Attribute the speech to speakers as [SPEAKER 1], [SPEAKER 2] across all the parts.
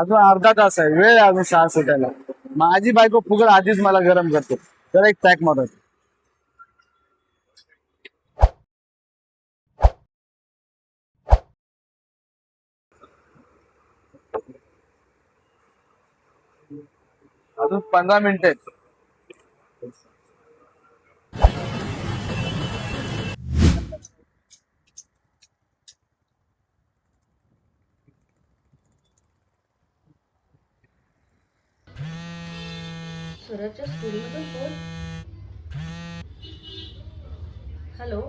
[SPEAKER 1] अजून अर्धा तास आहे, वेळ आहे अजून शाळा सुटायला. माझी बायको फुगड आधीच मला गरम करते. तर एक पॅक मारत. अजून 15 मिनिटं आहेत.
[SPEAKER 2] सूरजच्या स्कूलमधून फोन. हॅलो.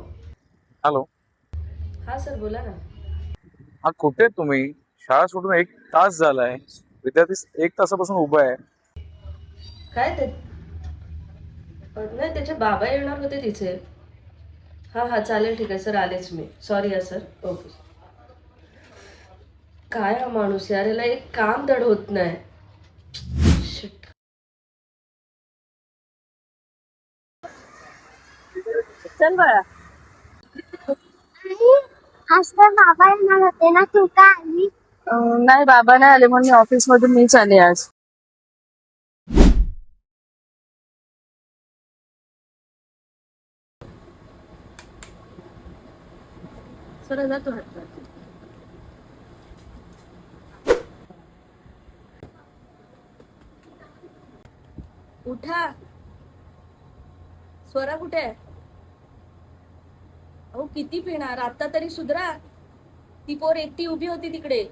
[SPEAKER 1] हॅलो.
[SPEAKER 2] हा सर बोला ना.
[SPEAKER 1] हा कुठे आहेत तुम्ही? शाळा सोडून 1 तास झालाय. विद्यार्थी 1 तासापासून उभा आहे.
[SPEAKER 2] काय ते? नाही, त्याचे बाबा येणार होते तिचे. हा हा चालेल, ठीक आहे सर, आलेच मी. सॉरी हा सर. ओके. काय हा माणूस यार, याला एक काम धड होत नाही. शिट.
[SPEAKER 3] चल बाळा.
[SPEAKER 4] आज तर बाबा येणार होते ना, तू का आली?
[SPEAKER 3] नाही, बाबा नाही आले म्हणून ऑफिस मधून मीच आले आज. चला जातो हात. उठा. स्वरा कुठे आहे? अहो किती पिणार, आता तरी सुधरा. ती पोर एकटी उभी होती तिकडे.